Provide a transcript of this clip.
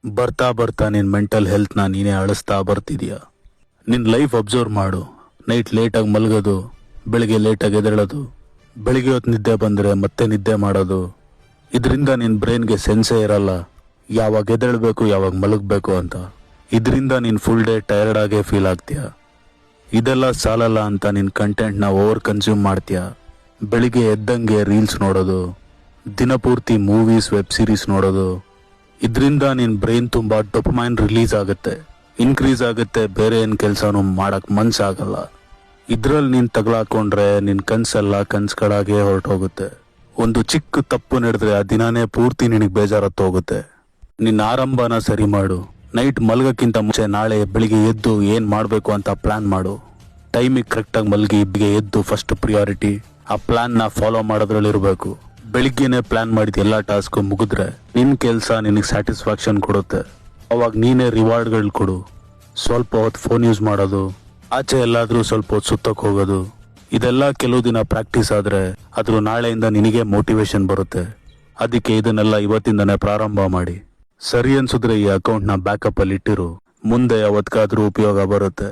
ಬರ್ತಾ ಬರ್ತಾ ನಿನ್ ಮೆಂಟಲ್ ಹೆಲ್ತ್ನ ನೀನೇ ಅಳಿಸ್ತಾ ಬರ್ತಿದ್ಯಾ. ನಿನ್ ಲೈಫ್ ಅಬ್ಸರ್ವ್ ಮಾಡು. ನೈಟ್ ಲೇಟಾಗಿ ಮಲಗೋದು, ಬೆಳಿಗ್ಗೆ ಲೇಟಾಗಿ ಎದ್ದೇಳೋದು, ಬೆಳಿಗ್ಗೆ ಹೊತ್ತು ನಿದ್ದೆ ಬಂದರೆ ಮತ್ತೆ ನಿದ್ದೆ ಮಾಡೋದು. ಇದರಿಂದ ನಿನ್ ಬ್ರೈನ್ಗೆ ಸೆನ್ಸೇ ಇರಲ್ಲ ಯಾವಾಗ ಎದ್ದೇಳಬೇಕು ಯಾವಾಗ ಮಲಗಬೇಕು ಅಂತ. ಇದರಿಂದ ನೀನ್ ಫುಲ್ ಡೇ ಟೈರ್ಡ್ ಆಗೇ ಫೀಲ್ ಆಗ್ತೀಯ. ಇದೆಲ್ಲ ಸಾಲಲ್ಲ ಅಂತ ನಿನ್ ಕಂಟೆಂಟ್ನ ಓವರ್ ಕನ್ಸ್ಯೂಮ್ ಮಾಡ್ತೀಯ. ಬೆಳಿಗ್ಗೆ ಎದ್ದಂಗೆ ರೀಲ್ಸ್ ನೋಡೋದು, ದಿನಪೂರ್ತಿ ಮೂವೀಸ್ ವೆಬ್ ಸೀರೀಸ್ ನೋಡೋದು. ಇದರಿಂದ ನಿನ್ ಬ್ರೈನ್ ತುಂಬಾ ಡೋಪಮೈನ್ ರಿಲೀಸ್ ಆಗುತ್ತೆ, ಇನ್ಕ್ರೀಸ್ ಆಗುತ್ತೆ. ಬೇರೆ ಏನ್ ಕೆಲ್ಸನೂ ಮಾಡಕ್ ಮನ್ಸಾಗಲ್ಲ. ಇದ್ರಲ್ಲಿ ನೀನ್ ತಗಲಾಕೊಂಡ್ರೆ ನಿನ್ ಕನ್ಸೆಲ್ಲ ಕನ್ಸ್ಗಳಾಗೆ ಹೊರಟೋಗುತ್ತೆ. ಒಂದು ಚಿಕ್ಕ ತಪ್ಪು ನಡೆದ್ರೆ ಆ ದಿನಾನೇ ಪೂರ್ತಿ ನಿನಗ್ ಬೇಜಾರತ್ತು ಹೋಗುತ್ತೆ. ನಿನ್ನ ಆರಂಭನ ಸರಿ ಮಾಡು. ನೈಟ್ ಮಲ್ಗಕ್ಕಿಂತ ಮುಂಚೆ ನಾಳೆ ಬೆಳಿಗ್ಗೆ ಎದ್ದು ಏನ್ ಮಾಡ್ಬೇಕು ಅಂತ ಪ್ಲಾನ್ ಮಾಡು. ಟೈಮಿಗೆ ಕರೆಕ್ಟಾಗಿ ಮಲ್ಗಿ ಎದ್ದು ಫಸ್ಟ್ ಪ್ರಿಯಾರಿಟಿ ಆ ಪ್ಲಾನ್ ನ ಫಾಲೋ ಮಾಡೋದ್ರಲ್ಲಿರ್ಬೇಕು. ಬೆಳಿಗ್ಗೆನೆ ಪ್ಲಾನ್ ಮಾಡಿದ ಎಲ್ಲಾ ಟಾಸ್ಕ್ ಮುಗಿದ್ರೆ ನಿನ್ ಕೆಲ್ಸ ನಿನಗೆ ಸ್ಯಾಟಿಸ್ಫ್ಯಾಕ್ಷನ್ ಕೊಡುತ್ತೆ. ಅವಾಗ ನೀನೇ ರಿವಾರ್ಡ್ಗಳು ಕೊಡು. ಸ್ವಲ್ಪ ಹೊತ್ತು ಫೋನ್ ಯೂಸ್ ಮಾಡೋದು, ಆಚೆ ಎಲ್ಲಾದ್ರೂ ಸ್ವಲ್ಪ ಹೊತ್ತು ಸುತ್ತಕ್ಕೆ ಹೋಗೋದು, ಇದೆಲ್ಲ ಕೆಲವು ದಿನ ಪ್ರಾಕ್ಟೀಸ್ ಆದ್ರೆ ಅದ್ರ ನಾಳೆಯಿಂದ ನಿನಗೆ ಮೋಟಿವೇಶನ್ ಬರುತ್ತೆ. ಅದಕ್ಕೆ ಇದನ್ನೆಲ್ಲ ಇವತ್ತಿಂದನೇ ಪ್ರಾರಂಭ ಮಾಡಿ. ಸರಿ ಅನ್ಸಿದ್ರೆ ಈ ಅಕೌಂಟ್ನ ಬ್ಯಾಕಪ್ ಅಲ್ಲಿ ಇಟ್ಟಿರು, ಮುಂದೆ ಯಾವತ್ಕಾದ್ರೂ ಉಪಯೋಗ ಬರುತ್ತೆ.